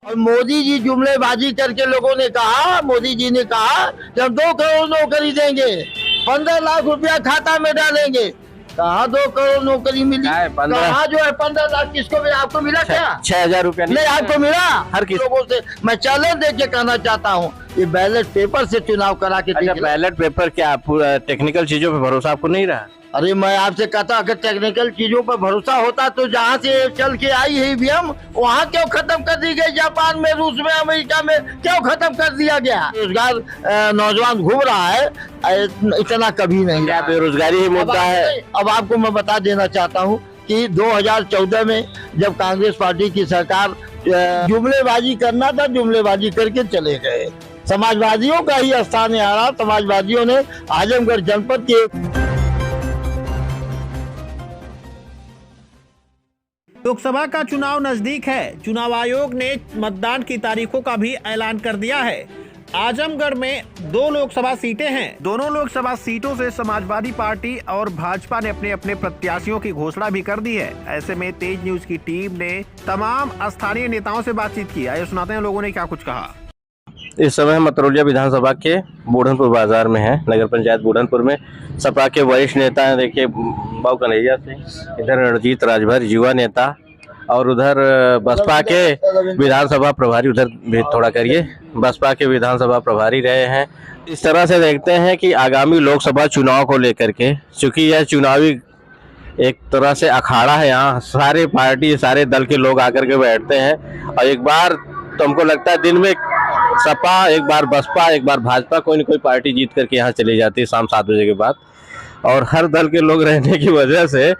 और मोदी जी जुमलेबाजी करके लोगों ने कहा, मोदी जी ने कहा कि हम 2 करोड़ नौकरी देंगे, 15 लाख रुपया खाता में डालेंगे। कहाँ 2 करोड़ नौकरी मिली? कहाँ जो है 15 लाख किसको मिला? आपको मिला क्या? 6,000 रुपया नहीं आपको मिला? हर किसी लोगों से मैं चैलेंज दे के कहना चाहता हूँ, ये बैलेट पेपर से चुनाव करा के अच्छा, बैलेट पेपर क्या पूरा टेक्निकल चीजों पे भरोसा आपको नहीं रहा? अरे मैं आपसे कहता अगर टेक्निकल चीजों पर भरोसा होता तो जहाँ से चल के आई है ईवीएम वहाँ क्यों खत्म कर दी गई? जापान में, रूस में, अमेरिका में क्यों खत्म कर दिया गया? रोजगार नौजवान घूम रहा है, इतना कभी नहीं। क्या बेरोजगारी ही मुद्दा है? अब आपको मैं बता देना चाहता हूँ कि 2014 में जब कांग्रेस पार्टी की सरकार जुमलेबाजी करना था, जुमलेबाजी करके चले गए। समाजवादियों का ही स्थान आ रहा। समाजवादियों ने आजमगढ़ जनपद के लोकसभा का चुनाव नजदीक है। चुनाव आयोग ने मतदान की तारीखों का भी ऐलान कर दिया है। आजमगढ़ में 2 लोकसभा सीटें हैं। दोनों लोकसभा सीटों से समाजवादी पार्टी और भाजपा ने अपने अपने प्रत्याशियों की घोषणा भी कर दी है। ऐसे में तेज न्यूज की टीम ने तमाम स्थानीय नेताओं से बातचीत की। आइए सुनाते हैं लोगों ने क्या कुछ कहा। इस समय मतरौलिया विधानसभा के बूढ़नपुर बाजार में है, नगर पंचायत बूढ़नपुर में। सपा के वरिष्ठ नेता हैं, देखिए बाबू कन्हैया सिंह, इधर रणजीत राजभर युवा नेता, और उधर बसपा के विधानसभा प्रभारी, उधर भी थोड़ा करिए, बसपा के विधानसभा प्रभारी रहे हैं। इस तरह से देखते हैं कि आगामी लोकसभा चुनाव को लेकर के, चूंकि यह चुनावी एक तरह से अखाड़ा है, यहाँ सारे पार्टी सारे दल के लोग आकर के बैठते हैं। और एक बार तो हमको लगता है दिन में सपा, एक बार बसपा, एक बार भाजपा, कोई न कोई पार्टी जीत करके यहाँ चली जाती है शाम 7 बजे के बाद। और हर दल के लोग रहने की वजह से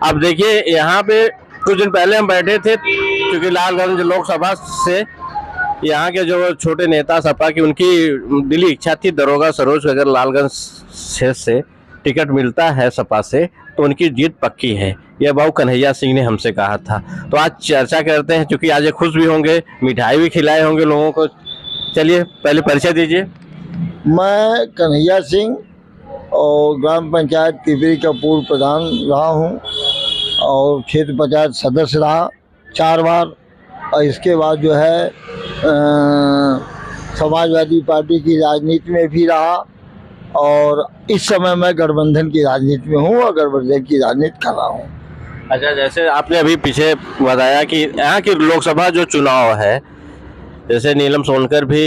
अब देखिए यहाँ पे कुछ दिन पहले हम बैठे थे, क्योंकि लालगंज लोकसभा से यहाँ के जो छोटे नेता सपा की, उनकी दिली इच्छा थी दरोगा सरोज को अगर लालगंज से टिकट मिलता है सपा से तो उनकी जीत पक्की है। यह बाबू कन्हैया सिंह ने हमसे कहा था। तो आज चर्चा करते हैं, क्योंकि आज ये खुश भी होंगे, मिठाई भी खिलाए होंगे लोगों को। चलिए पहले परिचय दीजिए। मैं कन्हैया सिंह और ग्राम पंचायत पिपरी का पूर्व प्रधान रहा हूँ और क्षेत्र पंचायत सदस्य रहा 4 बार। और इसके बाद जो है समाजवादी पार्टी की राजनीति में भी रहा और इस समय मैं गठबंधन की राजनीति में हूँ और गठबंधन की राजनीति कर रहा हूँ। अच्छा, जैसे आपने अभी पीछे बताया कि यहाँ की लोकसभा जो चुनाव है, जैसे नीलम सोनकर भी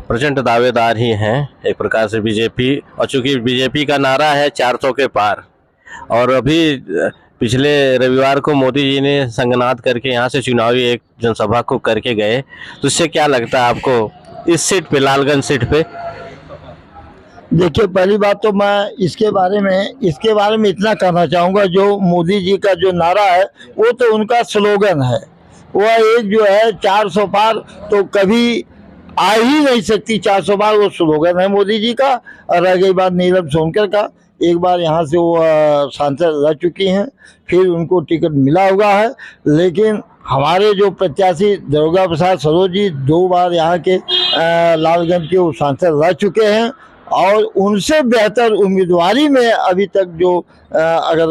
प्रचंड दावेदार ही हैं एक प्रकार से बीजेपी, और चूंकि बीजेपी का नारा है 400 के पार, और अभी पिछले रविवार को मोदी जी ने संगनाद करके यहाँ से चुनावी एक जनसभा को करके गए, तो इससे क्या लगता है आपको इस सीट पे, लालगंज सीट पे? देखिए, पहली बात तो मैं इसके बारे में इतना कहना चाहूँगा, जो मोदी जी का जो नारा है वो तो उनका स्लोगन है। वह एक जो है 400 पार तो कभी आ ही नहीं सकती, 400 पार वो स्लोगन है मोदी जी का। और रह गई बात नीलम सोनकर का, एक बार यहाँ से वो सांसद रह चुकी हैं, फिर उनको टिकट मिला हुआ है। लेकिन हमारे जो प्रत्याशी दरोगा प्रसाद सरोज जी 2 बार यहाँ के लालगंज के वो सांसद रह चुके हैं और उनसे बेहतर उम्मीदवारी में अभी तक जो अगर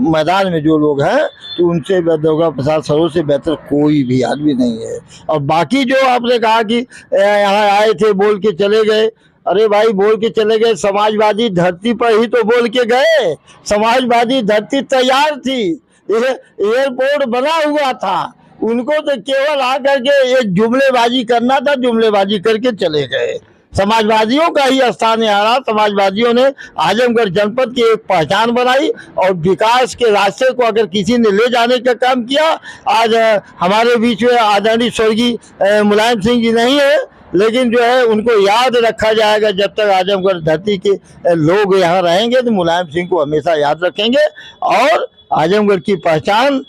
मैदान में जो लोग हैं तो उनसे दरोगा प्रसाद सरोज से बेहतर कोई भी आदमी नहीं है। और बाकी जो आपने कहा कि यहाँ आए थे बोल के चले गए, अरे भाई बोल के चले गए, समाजवादी धरती पर ही तो बोल के गए। समाजवादी धरती तैयार थी, एयरपोर्ट बना हुआ था, उनको तो केवल आकर के एक जुमलेबाजी करना था, जुमलेबाजी करके चले गए। समाजवादियों का ही स्थान आ रहा। समाजवादियों ने आजमगढ़ जनपद की एक पहचान बनाई और विकास के रास्ते को अगर किसी ने ले जाने का काम किया। आज हमारे बीच में आदरणीय स्वर्गीय मुलायम सिंह जी नहीं है, लेकिन जो है उनको याद रखा जाएगा। जब तक आजमगढ़ धरती के लोग यहाँ रहेंगे तो मुलायम सिंह को हमेशा याद रखेंगे। और आजमगढ़ की पहचान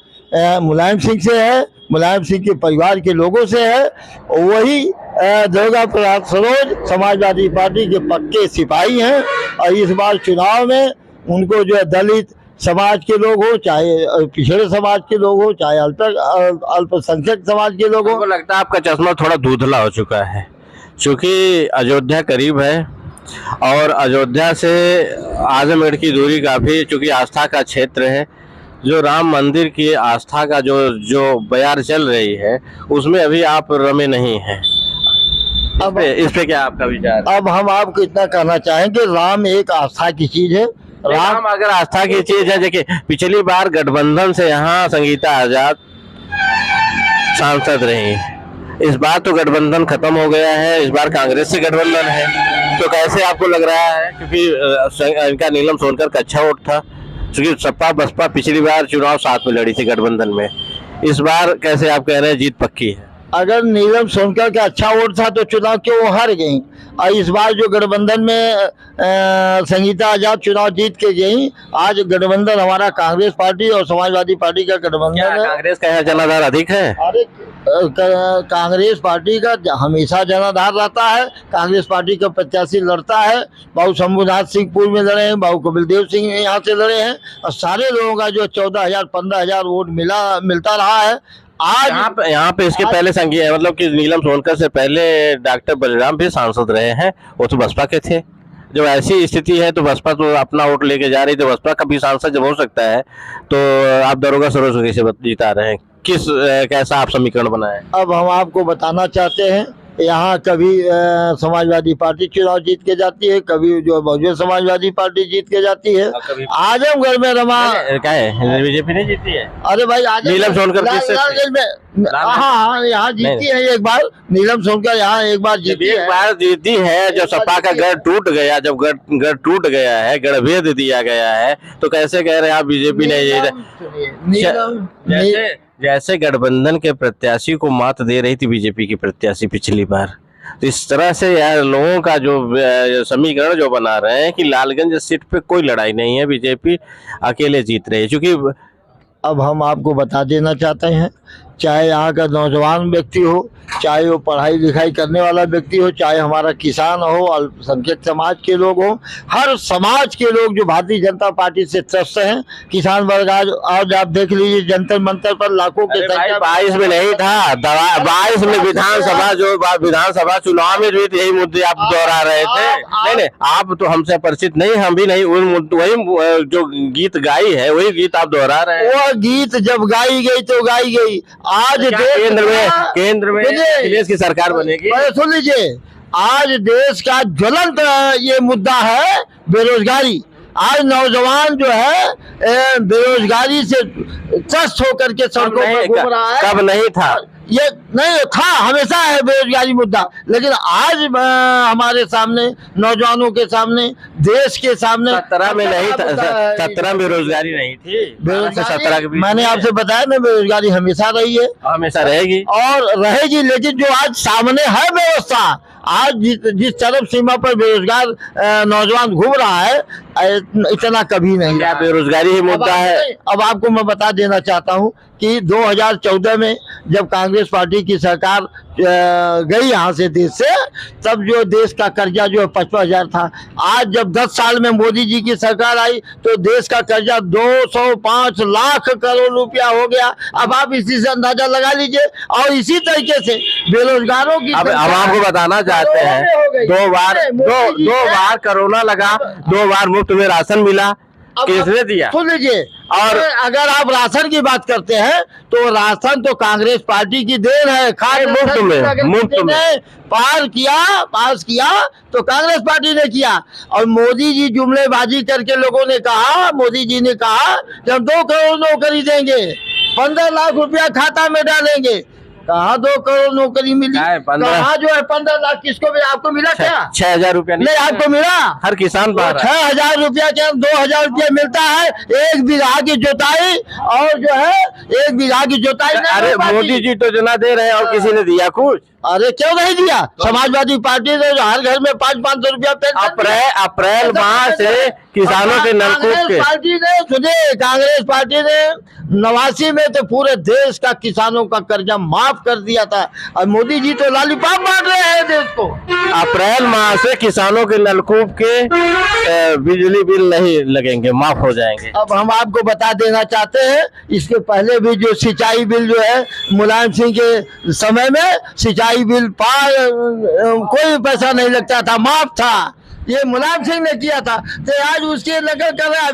मुलायम सिंह से है, मुलायम सिंह के परिवार के लोगों से है। वही दरोगा प्रसाद सरोज समाजवादी पार्टी के पक्के सिपाही हैं और इस बार चुनाव में उनको जो है दलित समाज के लोग हो, चाहे पिछड़े समाज के लोग हो, चाहे अल्पसंख्यक समाज के लोग हो। लगता है आपका चश्मा थोड़ा धुंधला हो चुका है, क्योंकि अयोध्या करीब है और अयोध्या से आजमगढ़ की दूरी काफ़ी, चूँकि आस्था का क्षेत्र है, जो राम मंदिर की आस्था का जो बयार चल रही है उसमें अभी आप रमे नहीं हैं। इस पे क्या आपका विचार है? अब हम आपको इतना कहना चाहेंगे, राम एक आस्था की चीज है। राम अगर आस्था की चीज है, देखिए पिछली बार गठबंधन से यहाँ संगीता आजाद सांसद रही, इस बार तो गठबंधन खत्म हो गया है, इस बार कांग्रेस से गठबंधन है, तो कैसे आपको लग रहा है? क्योंकि इनका नीलम सोनकर का अच्छा वोट था, क्योंकि सपा बसपा पिछली बार चुनाव साथ में लड़ी थी गठबंधन में, इस बार कैसे आप कह रहे हैं जीत पक्की है? अगर नीलम सोनकर का अच्छा वोट था तो चुनाव क्यों वो हार गई? और इस बार जो गठबंधन में संगीता आजाद चुनाव जीत के गई, आज गठबंधन हमारा कांग्रेस पार्टी और समाजवादी पार्टी का गठबंधन है। कांग्रेस का यहाँ जनाधार अधिक है? अरे कांग्रेस पार्टी का हमेशा जनाधार रहता है, कांग्रेस पार्टी का प्रत्याशी लड़ता है। बाबू शंभुनाथ सिंह पूर्व में लड़े हैं, बाबू कपिल देव सिंह यहाँ से लड़े हैं, और सारे लोगों का जो 14,000 15,000 वोट मिलता रहा है। आज यहाँ पे इसके पहले संघीय मतलब कि नीलम सोनकर से पहले डॉक्टर बलराम भी सांसद रहे हैं, वो तो बसपा के थे। जब ऐसी स्थिति है तो बसपा तो अपना वोट लेके जा रही, तो बसपा का भी सांसद जब हो सकता है तो आप दारोगा सरोज कैसे जीता रहे हैं? कैसा आप समीकरण बनाए? अब हम आपको बताना चाहते हैं, यहाँ कभी समाजवादी पार्टी चुनाव जीत के जाती है, कभी जो बहुजन समाजवादी पार्टी जीत के जाती है। आजमगढ़ में रमा क्या है, बीजेपी नहीं जीती है? अरे भाई नीलम सोनकर हाँ यहाँ जीती है एक बार, नीलम सोनकर यहाँ एक बार जीती है। जब सपा का गढ़ टूट गया, जब गढ़ टूट गया है, गढ़भेद दिया गया है, तो कैसे कह रहे हैं आप बीजेपी ने? जैसे गठबंधन के प्रत्याशी को मात दे रही थी बीजेपी की प्रत्याशी पिछली बार, तो इस तरह से यार लोगों का जो समीकरण जो बना रहे हैं कि लालगंज सीट पे कोई लड़ाई नहीं है, बीजेपी अकेले जीत रही है। क्योंकि अब हम आपको बता देना चाहते हैं, चाहे यहाँ का नौजवान व्यक्ति हो, चाहे वो पढ़ाई लिखाई करने वाला व्यक्ति हो, चाहे हमारा किसान हो, अल्पसंख्यक समाज के लोग हो, हर समाज के लोग जो भारतीय जनता पार्टी से त्रस्त हैं, किसान वर्ग आज आप देख लीजिए जंतर मंतर पर लाखों के संख्या 22 में नहीं था, 22 में विधानसभा चुनाव में भी यही मुद्दे आप दोहरा रहे थे। नहीं, आप तो हमसे परिचित नहीं, हम भी नहीं, वही जो गीत गाई है वही गीत आप दोहरा रहे हैं। वो गीत जब गाई गई तो गाई गई। आज केंद्र में देश की सरकार बनेगी, सुन लीजिए, आज देश का ज्वलंत ये मुद्दा है बेरोजगारी। आज नौजवान जो है बेरोजगारी से त्रस्त होकर के सड़कों पर घूम रहा है। कब नहीं था? ये नहीं था, हमेशा है बेरोजगारी मुद्दा, लेकिन आज हमारे सामने, नौजवानों के सामने, देश के सामने 17 में नहीं था, 17 में बेरोजगारी नहीं थी, बेरोजगारी मैंने आपसे बताया ना, बेरोजगारी हमेशा रही है, हमेशा रहेगी और रहेगी। लेकिन जो आज सामने है व्यवस्था, आज जिस चरम सीमा पर बेरोजगार नौजवान घूम रहा है, इतना कभी नहीं। क्या बेरोजगारी ही मुद्दा है? अब आपको मैं बता देना चाहता हूँ कि 2014 में जब कांग्रेस पार्टी की सरकार गई यहाँ से देश से, तब जो देश का कर्जा जो 55,000 था, आज जब 10 साल में मोदी जी की सरकार आई तो देश का कर्जा 205 लाख करोड़ रुपया हो गया। अब आप इसी से अंदाजा लगा लीजिए। और इसी तरीके से बेरोजगारों की अब आपको बताना चाहते हैं, दो बार कोरोना लगा, 2 बार मुफ्त में राशन मिला, किसने दिया? सुन लीजिए, और अगर आप राशन की बात करते हैं तो राशन तो कांग्रेस पार्टी की देन है। मुफ्त में पास किया तो कांग्रेस पार्टी ने किया। और मोदी जी जुमलेबाजी करके लोगों ने कहा, मोदी जी ने कहा कि हम 2 करोड़ नौकरी देंगे, 15 लाख रुपया खाता में डालेंगे। कहाँ 2 करोड़ नौकरी मिली? कहाँ जो है 15 लाख किसको मिला? आपको मिला क्या? 6,000 रुपया नहीं आपको मिला? हर किसान 6,000 रुपया क्या 2,000 रुपया मिलता है 1 बीघा की जोताई, और जो है 1 बीघा की जोताई। अरे मोदी जी तो जना दे रहे हैं और किसी ने दिया कुछ? अरे क्यों नहीं दिया? समाजवादी पार्टी ने हर घर में 500 रुपया अप्रैल माह से किसानों के नलकूप के पार्टी ने सुनिए, कांग्रेस पार्टी ने 89 में तो पूरे देश का किसानों का कर्जा माफ कर दिया था, और मोदी जी तो लॉलीपॉप बांट रहे हैं देश को। अप्रैल माह से किसानों के नलकूप के बिजली बिल नहीं लगेंगे, माफ हो जाएंगे। अब हम आपको बता देना चाहते हैं, इसके पहले भी जो सिंचाई बिल जो है मुलायम सिंह के समय में सिंचाई बिल कोई पैसा नहीं लगता था, माफ था, ये मुलायम सिंह ने किया था। तो आज उसकी नकल कर रहे हैं।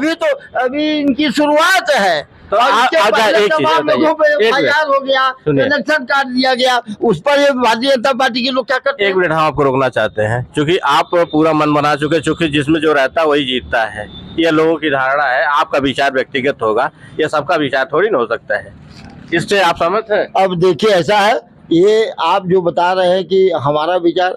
अभी इनकी शुरुआत है, तो और इसके आपका पहले एक चीज तमाम बताइए, लोगों पे एक मिनट। FIR हो गया, सुनिए। इलेक्शन काट दिया गया, उस पर ये भारतीय जनता पार्टी के लोग क्या करते एक हैं? मिनट हम आपको रोकना चाहते हैं, क्योंकि आप पूरा मन बना चुके, चूंकि जिसमें जो रहता है वही जीतता है, ये लोगों की धारणा है। आपका विचार व्यक्तिगत होगा, ये सबका विचार थोड़ी ना हो सकता है। इससे आप सहमत हैं? अब देखिए ऐसा है, ये आप जो बता रहे हैं कि हमारा विचार,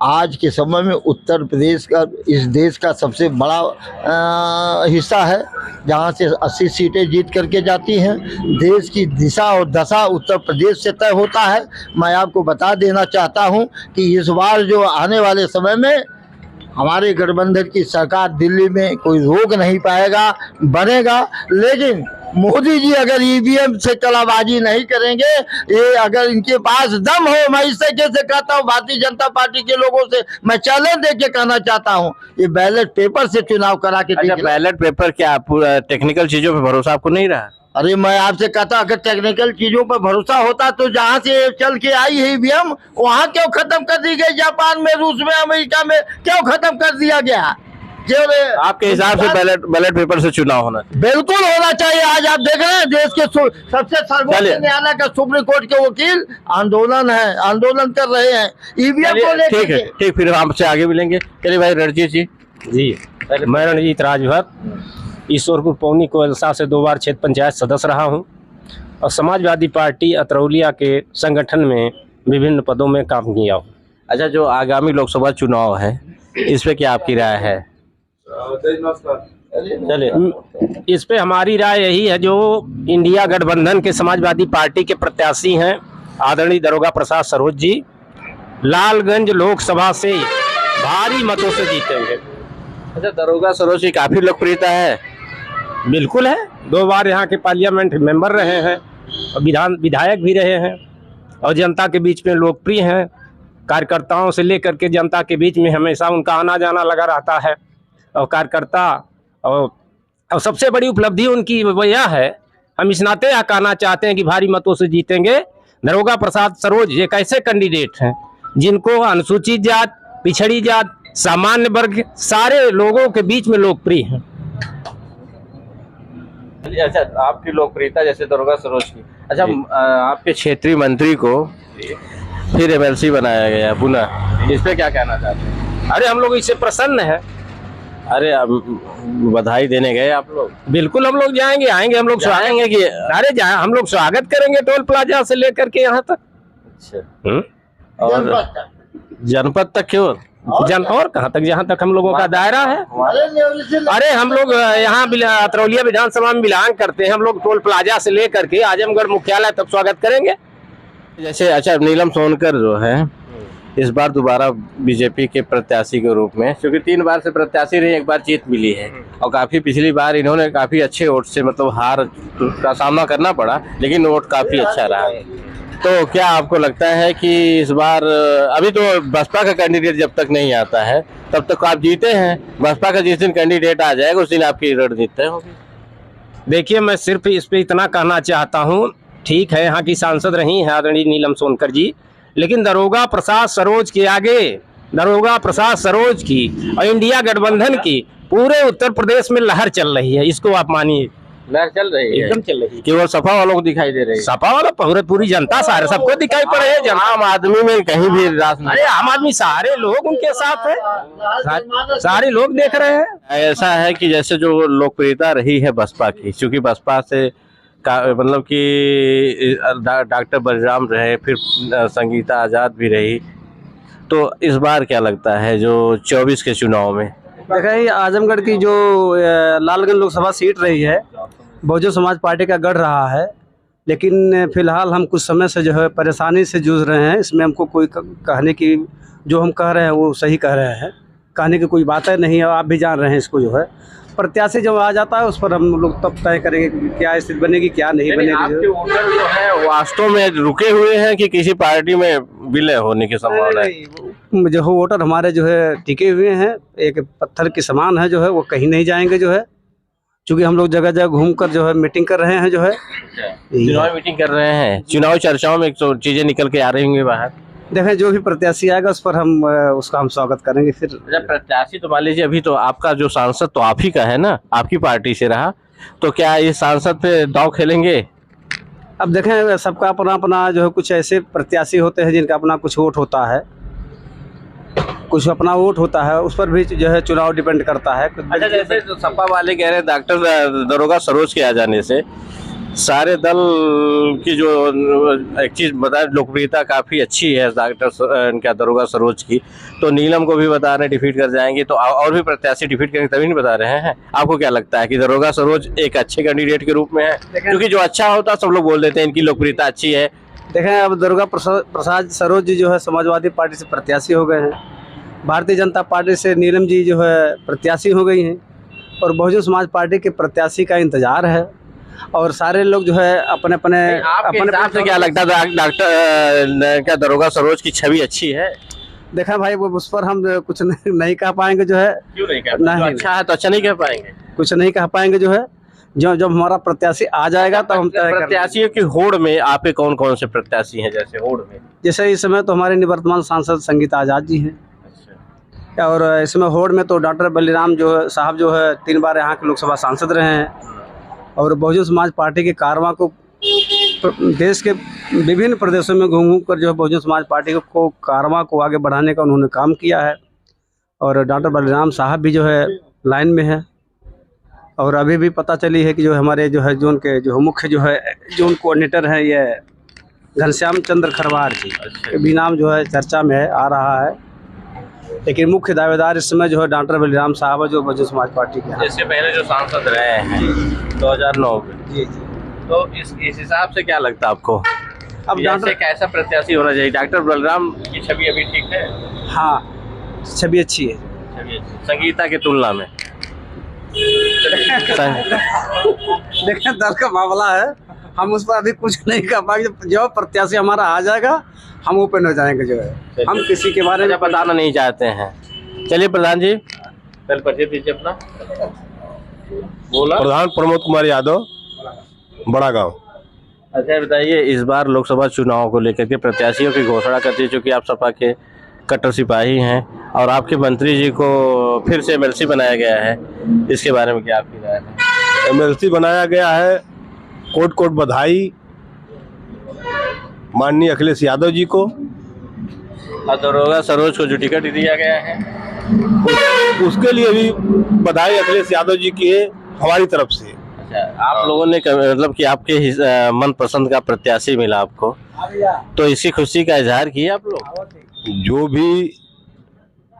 आज के समय में उत्तर प्रदेश का इस देश का सबसे बड़ा हिस्सा है, जहाँ से 80 सीटें जीत करके जाती हैं। देश की दिशा और दशा उत्तर प्रदेश से तय होता है। मैं आपको बता देना चाहता हूँ कि इस बार जो आने वाले समय में हमारे गठबंधन की सरकार दिल्ली में कोई रोक नहीं पाएगा, बनेगा। लेकिन मोदी जी अगर ईवीएम से कलाबाजी नहीं करेंगे, ये अगर इनके पास दम हो, मैं इस तरीके से कहता हूँ, भारतीय जनता पार्टी के लोगों से मैं चैलेंज दे के कहना चाहता हूँ, ये बैलेट पेपर से चुनाव करा के अच्छा, दिखाएं। बैलेट पेपर क्या पूरा टेक्निकल चीजों पे भरोसा आपको नहीं रहा? अरे मैं आपसे कहता, अगर टेक्निकल चीजों पर भरोसा होता तो जहाँ से चल के आई है ईवीएम, वहाँ क्यों खत्म कर दी गई? जापान में, रूस में, अमेरिका में क्यों खत्म कर दिया गया? आपके हिसाब से बैलेट पेपर से चुनाव होना चाहिए? बिल्कुल होना चाहिए। आज आप देख रहे हैं देश के सबसे सर्वोच्च चलिए। न्यायालय का सुप्रीम कोर्ट के वकील आंदोलन कर रहे हैं ईवीएम को चलिए, ठीक है, लेकर। ठीक, फिर आपसे आगे मिलेंगे। चलिए भाई रणजीत जी। जी, मैं रणजीत राजभर ईश्वरपुर पौनी कोलसा से 2 बार क्षेत्र पंचायत सदस्य रहा हूं और समाजवादी पार्टी अतरौलिया के संगठन में विभिन्न पदों में काम किया हूं। अच्छा, जो आगामी लोकसभा चुनाव है, इस पे क्या आपकी राय है? चलिए, इस पे हमारी राय यही है, जो इंडिया गठबंधन के समाजवादी पार्टी के प्रत्याशी हैं आदरणीय दरोगा प्रसाद सरोज जी, लालगंज लोकसभा से भारी मतों से जीतेंगे। अच्छा, दरोगा सरोज की काफी लोकप्रियता है। बिल्कुल है, 2 बार यहाँ के पार्लियामेंट मेंबर रहे हैं और विधायक भी रहे हैं और जनता के बीच में लोकप्रिय हैं। कार्यकर्ताओं से लेकर के जनता के बीच में हमेशा उनका आना जाना लगा रहता है और कार्यकर्ता और सबसे बड़ी उपलब्धि उनकी वो यह है, हम इस नाते यह कहना चाहते हैं कि भारी मतों से जीतेंगे। दरोगा प्रसाद सरोज एक ऐसे कैंडिडेट हैं जिनको अनुसूचित जात, पिछड़ी जात, सामान्य वर्ग, सारे लोगों के बीच में लोकप्रिय हैं। अच्छा, आपकी लोकप्रियता जैसे दरोगा सरोज की। अच्छा, आपके क्षेत्रीय मंत्री को फिर एमएलसी बनाया गया पुनः, इस पे क्या कहना चाहते हैं? अरे हम लोग इससे प्रसन्न हैं। अरे बधाई देने गए आप लोग? बिल्कुल हम लोग जाएंगे, आएंगे, हम लोग जाएंगे कि? अरे हम लोग स्वागत करेंगे टोल प्लाजा से लेकर के यहाँ तक। अच्छा, और जनपद तक क्यों? और कहाँ तक, जहाँ तक हम लोगों का दायरा है। अरे हम लोग यहाँ अतरौलिया विधानसभा में बिलोंग करते हैं, हम लोग टोल प्लाजा से लेकर के आजमगढ़ मुख्यालय तक स्वागत करेंगे। जैसे अच्छा, नीलम सोनकर जो है इस बार दोबारा बीजेपी के प्रत्याशी के रूप में, क्योंकि 3 बार से प्रत्याशी रही, 1 बार जीत मिली है और काफी पिछली बार इन्होंने काफी अच्छे वोट से मतलब हार का सामना करना पड़ा, लेकिन वोट काफी अच्छा रहा। तो क्या आपको लगता है कि इस बार, अभी तो बसपा का कैंडिडेट जब तक नहीं आता है तब तक आप जीते हैं, बसपा का जिस दिन कैंडिडेट आ जाएगा उस दिन आपकी रणनीति तय होगी? देखिए, मैं सिर्फ इस पे इतना कहना चाहता हूँ, ठीक है यहाँ की सांसद रही हैं आदरणीय नीलम सोनकर जी, लेकिन दरोगा प्रसाद सरोज के आगे, दरोगा प्रसाद सरोज की और इंडिया गठबंधन की पूरे उत्तर प्रदेश में लहर चल रही है। इसको आप मानिए, लहर चल रही है, एकदम चल रही है। केवल सपा वालों को दिखाई दे रही है? सपा वाला पूरी जनता, सारे सबको दिखाई पड़े है। आम आदमी में कहीं भी रास नहीं। अरे आम आदमी सारे लोग उनके साथ है, सारे लोग देख रहे हैं। ऐसा है कि जैसे जो लोकप्रियता रही है बसपा की, क्योंकि बसपा से मतलब कि डॉक्टर बलराम रहे, फिर संगीता आजाद भी रही, तो इस बार क्या लगता है जो 24 के चुनाव में? देखिए, आजमगढ़ की जो लालगंज लोकसभा सीट रही है, बहुजन समाज पार्टी का गढ़ रहा है, लेकिन फिलहाल हम कुछ समय से जो है परेशानी से जूझ रहे हैं। इसमें हमको कोई कहने की, जो हम कह रहे हैं वो सही कह रहे हैं, कहने की कोई बात नहीं है, आप भी जान रहे हैं इसको। जो है प्रत्याशी जब आ जाता है उस पर हम लोग तब तय करेंगे कि क्या स्थिति बनेगी, क्या नहीं बनेगी। आपके वोटर जो है वास्तव में रुके हुए हैं कि किसी पार्टी में विलय होने की संभावना है? जो वोटर हमारे जो है टिके हुए हैं, एक पत्थर के समान है, जो है वो कहीं नहीं जाएंगे। जो है चूँकि हम लोग जगह जगह घूमकर जो है मीटिंग कर रहे हैं, जो है चुनाव मीटिंग कर रहे हैं, चुनाव चर्चाओं में चीजें निकल के आ रही होंगी बाहर। देखें, जो भी प्रत्याशी आएगा उस पर उसका हम स्वागत करेंगे। फिर जब प्रत्याशी तो मान लीजिए, अभी तो आपका जो सांसद तो आप ही का है ना, आपकी पार्टी से रहा, तो क्या इस सांसद पे दांव खेलेंगे? अब देखें, सबका अपना अपना जो है, कुछ ऐसे प्रत्याशी होते हैं जिनका अपना कुछ वोट होता है, कुछ अपना वोट होता है, उस पर भी जो है चुनाव डिपेंड करता है। अच्छा, जैसे जो सपा वाले कह रहे हैं डॉक्टर दरोगा सरोज के आ जाने से सारे दल की जो एक चीज बता, लोकप्रियता काफी अच्छी है डॉक्टर इनका दरोगा सरोज की, तो नीलम को भी बता रहे हैं डिफीट कर जाएंगे, तो और भी प्रत्याशी डिफीट करेंगे तभी नहीं बता रहे हैं। आपको क्या लगता है कि दरोगा सरोज एक अच्छे कैंडिडेट के रूप में है? क्योंकि जो अच्छा होता सब लोग बोल देते हैं इनकी लोकप्रियता अच्छी है। देखें, अब दरोगा प्रसाद सरोज जी जो है समाजवादी पार्टी से प्रत्याशी हो गए हैं, भारतीय जनता पार्टी से नीलम जी जो है प्रत्याशी हो गई हैं, और बहुजन समाज पार्टी के प्रत्याशी का इंतजार है, और सारे लोग जो है अपने अपने हिसाब से क्या लगता है डॉक्टर क्या दरोगा सरोज की छवि अच्छी है? देखा भाई, वो उस पर हम कुछ नहीं कह पाएंगे जो है। क्यों नहीं कह पाएंगे? नहीं, अच्छा है तो अच्छा नहीं कह पाएंगे, कुछ नहीं कह पाएंगे जो है। जब हमारा प्रत्याशी आ जाएगा तब हम तय करेंगे। प्रत्याशियों की होड़ में आपके कौन कौन से प्रत्याशी हैं? जैसे होड़ में जैसे इस समय तो हमारे निवर्तमान सांसद संगीता आजाद जी हैं, और इसमें होड़ में तो डॉक्टर बलिराम जो है साहब जो है 3 बार यहाँ के लोकसभा सांसद रहे हैं, और बहुजन समाज पार्टी के कारवां को देश के विभिन्न प्रदेशों में घूम कर जो है बहुजन समाज पार्टी को कारवां को आगे बढ़ाने का उन्होंने काम किया है। और डॉक्टर बलिराम साहब भी जो है लाइन में है, और अभी भी पता चली है कि जो हमारे जो है जोन के जो मुख्य जो है जोन कोऑर्डिनेटर हैं ये घनश्याम चंद्र खरवार जी के भी नाम जो है चर्चा में है, आ रहा है, लेकिन मुख्य दावेदार इस समय जो है डॉक्टर बलिराम साहब जो बहुजन समाज पार्टी के हैं। इससे पहले जो सांसद रहे हैं 2009 में, जी, तो इस हिसाब से क्या लगता है आपको अब डॉक्टर कैसा प्रत्याशी होना चाहिए? डॉक्टर बलराम की छवि अभी ठीक है? हाँ, छवि अच्छी है, संगीता की तुलना में। देखिए, दल का मामला है, हम उस पर अभी कुछ नहीं कर पाएंगे। जो प्रत्याशी हमारा आ जाएगा हम ओपन हो जाएंगे जो है, हम किसी के बारे में बताना नहीं चाहते हैं। चलिए प्रधान जी, पहले परिचय दीजिए अपना। बोला प्रधान प्रमोद कुमार यादव, बड़ा गांव। अच्छा बताइए, इस बार लोकसभा चुनाव को लेकर के प्रत्याशियों की घोषणा करती है, चूंकि आप सपा के कट्टर सिपाही हैं और आपके मंत्री जी को फिर से एमएलसी बनाया गया है, इसके बारे में क्या आपकी राय है? एमएलसी बनाया गया है, कोट कोट बधाई माननीय अखिलेश यादव जी को। और दरोगा सरोज को जो टिकट दिया गया है उसके लिए भी बधाई अखिलेश यादव जी की है हमारी तरफ से। अच्छा, आप लोगों ने मतलब कि आपके मन पसंद का प्रत्याशी मिला आपको, तो इसी खुशी का इजहार किया आप लोग? जो भी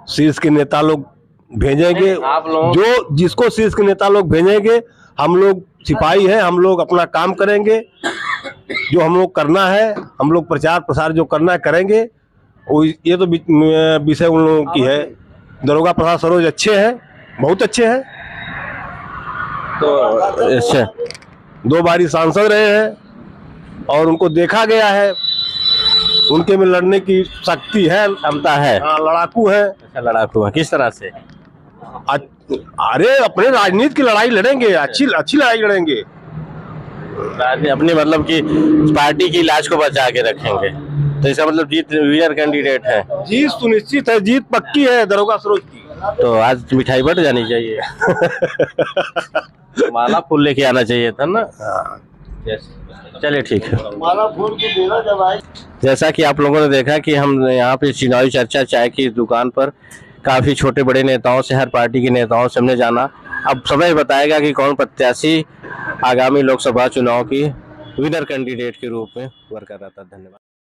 शीर्ष के नेता लोग भेजेंगे, आप लोग जो जिसको शीर्ष के नेता लोग भेजेंगे, हम लोग सिपाही हैं, हम लोग अपना काम करेंगे, जो हम लोग करना है, हम लोग प्रचार प्रसार जो करना है करेंगे। ये तो विषय उन लोगों की है। दरोगा प्रसाद सरोज अच्छे हैं, बहुत अच्छे हैं, तो अच्छा 2 बारी सांसद रहे हैं और उनको देखा गया है, उनके में लड़ने की शक्ति है, क्षमता है। हाँ, लड़ाकू है। अच्छा, लड़ाकू है, किस तरह से? अरे अपने राजनीति की लड़ाई लड़ेंगे, अच्छी लड़ाई लड़ेंगे, अपनी मतलब कि पार्टी की लाज को बचा के रखेंगे, तो इसका मतलब जीत विनर कैंडिडेट है। जीत सुनिश्चित है, जीत पक्की है दरोगा सरोज की। तो आज मिठाई बट जानी चाहिए। माला फूल लेके आना चाहिए था ना। चलिए ठीक है, माला फूल की देना जब आए। जैसा कि आप लोगों ने देखा कि हम यहाँ पे चुनावी चर्चा चाय की दुकान पर काफी छोटे बड़े नेताओं से, हर पार्टी के नेताओं से हमने जाना। अब समय बताएगा कि कौन प्रत्याशी आगामी लोकसभा चुनाव की विनर कैंडिडेट के रूप में उभर कर रहा था। धन्यवाद।